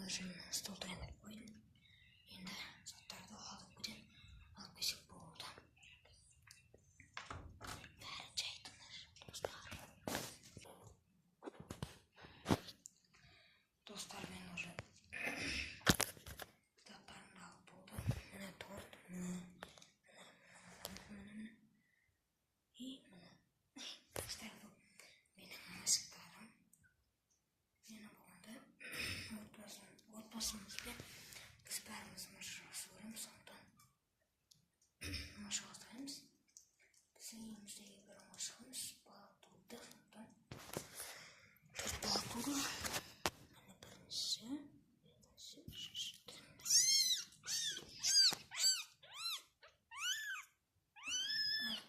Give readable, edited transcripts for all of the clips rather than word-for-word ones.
положим стол дайындап қойдым. Енді заттарды алып кетем. Алып келсек болды. Бәрі жай тыныш, достар. Достар, мен уже кітаптарымды алып болды. Міне торт, міне. И міне. Достар, бұл менің мысықтарым. Мені болғанда отбасымызбен біз бәріміз машығасы көреміз, сондықтан машық ұстаймыз. Біздің үйіміздегі бір машығымыз бала туды, сондықтан төрт бала туды. Міне біріншісі,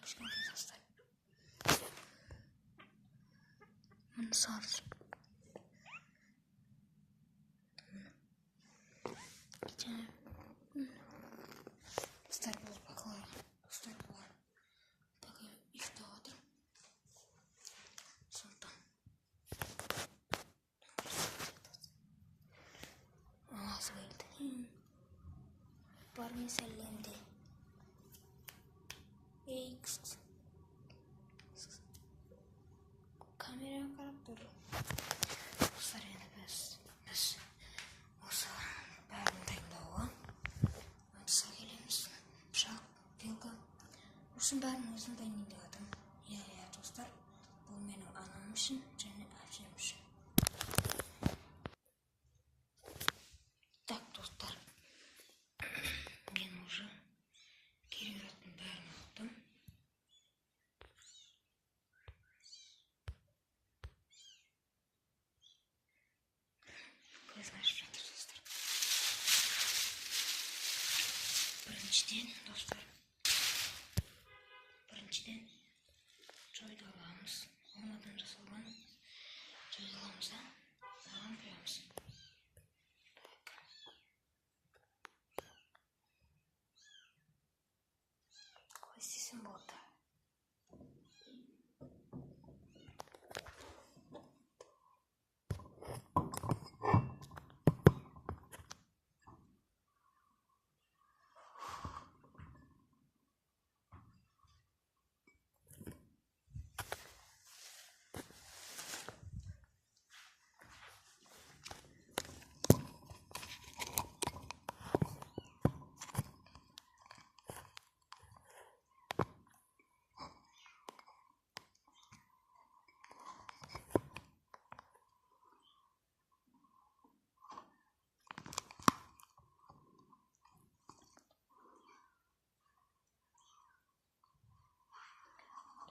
кішкентай тастап. Міне сарысы. Достар, бұл бақылар. Достар, бұлар бақы ұйықтап жатыр. Сондықтан анасы келді. Бармен сәлемде. Ей, кіс. Камераға қарап тұр. Достар, енді біз осы бәрін дайындауға ыдысқа келеміз. Пышақ, вилка. Осының бәрін өзім дайындап жатырмын. Иә, достар, бұл менің анам үшін және әпшем үшін. Так, достар, мен уже керек заттың бәрін алdım. Көзім ашып жатыр, достар. Біріншіден, достар, жойды аламыз. Алмадан жасалған жойды аламыз да, оған құямыз. Қой істесем болды.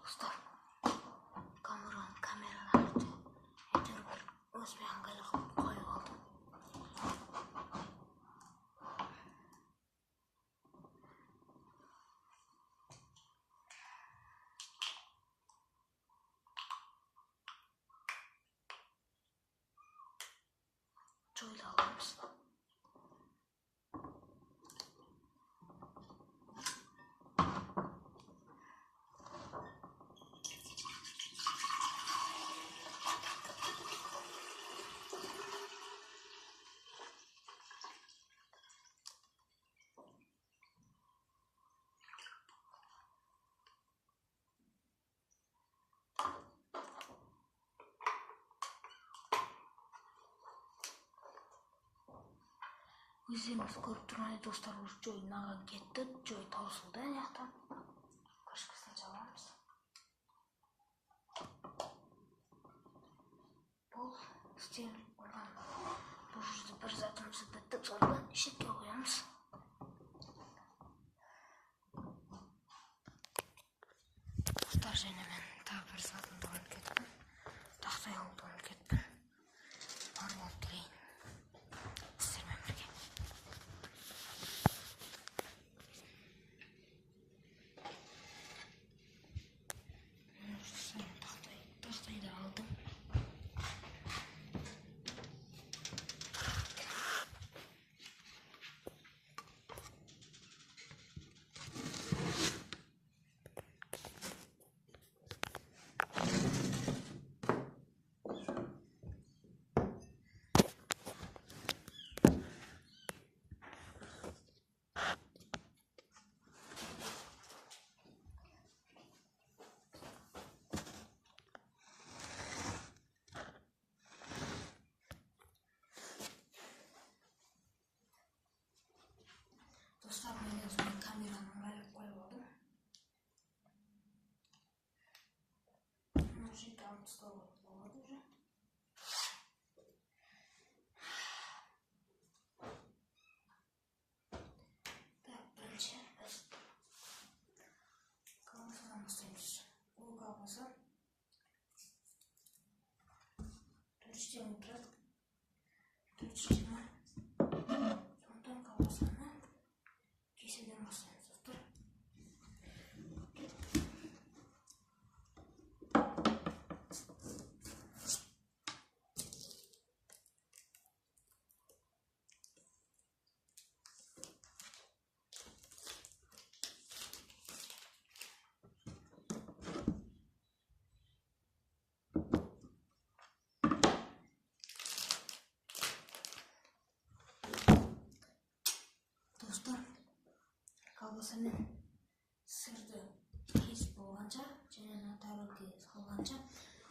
Dostlar, kameralardı. Әйтеуір бір өзіме ыңғайлы қылып қойып алдым. Жойды аламыз. Өздеріңіз көріп тұрған достар, жой наған кетті, жой таусылды аяқтан. Крышкасын жабамыз. Бұл істеліп болған. Бұл жерде бір затымызды бітіп содан шетке қоямыз. Достар, және мен тағы бір затымды алып кеттім. Тақтай алып кеттім. Армап келейін. Сіздермен бірге. Тақтайды алдым. Отстало болады уже. Так, бірінші біз колбасадан бастаймыз. Бұл колбаса төрттен отырады. 420. Сондықтан колбасаны кеседен бастаймыз, достар. Достар, колбасамен сырды кесіп болғанша және натарлы салғанша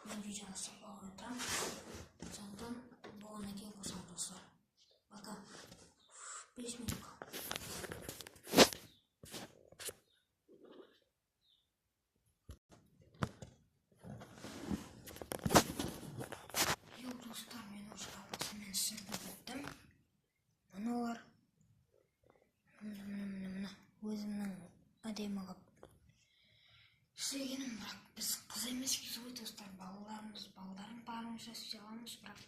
мен видеоны сапалап отырамын. Сондықтан болғаннан кейін қосамын, достар. Пока. 5 минутқа. Достар, мен уже колбасамен сырды біттім. Мыналар өзімнің әдемі қылып істегенім, бірақ біз қыз емеспіз ғой, достар. Балаларым барынша істей аламыз, бірақ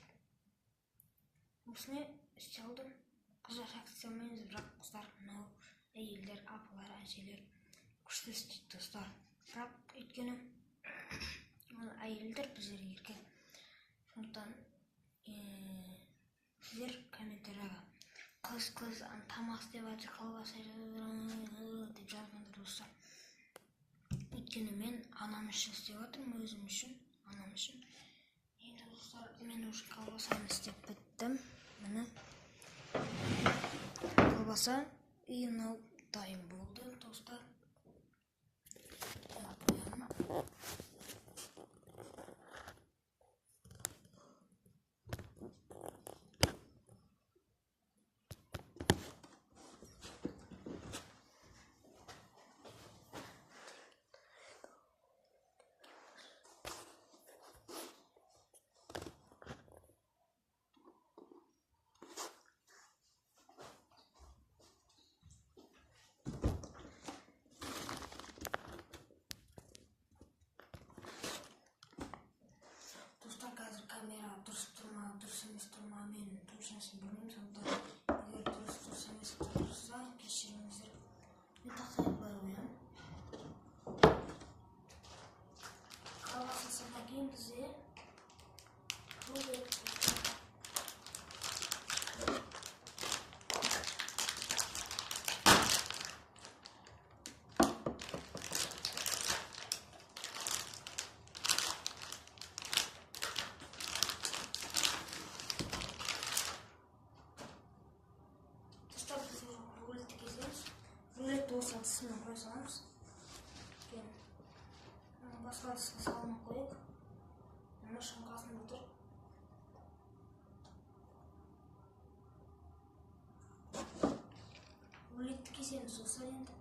осыны істей алдым. Қыздар істей алмаймыз, бірақ қыздар, мынау әйелдер, апалар, әжелер күшті істейді, достар. Бірақ өйткені әйелдер біздер еркек. Сондықтан сіздер комментарияға қыз тамақ істеп жатыр, колбаса деп жазбаңдар, достар. Өйткені мен анам үшін істеп жатырмын, өзім үшін, анам үшін. Енді достар, мен уже колбасаны істеп біттім. Міне колбаса мынау дайын болды, достар. Қазір камера дұрыс емес тұрма, мен дұрыс нәрсені білмеймін. Сондықтан егер дұрыс емес тұрса, кешіріңіздер. Мен тақтайын былай қоямын. Колбасасынан кейін бізде рулет. Рулетті осы ыдысына қоя саламыз. Басқа ыдысқа салмай қойып, мына шаңқасын отыр. Рулетті кесеміз осы енді.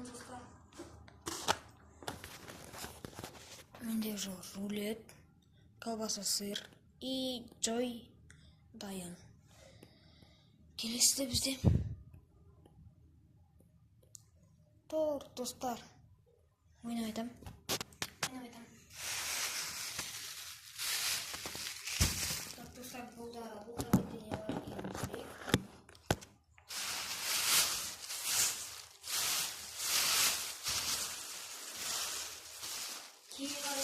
Достар, менде уже рулет, колбаса, сыр и чай дайын. Келесіде бізде торт, достар. Ойнап айтам. Достар, бұл да бетіне бар екенін білейік. Кейбір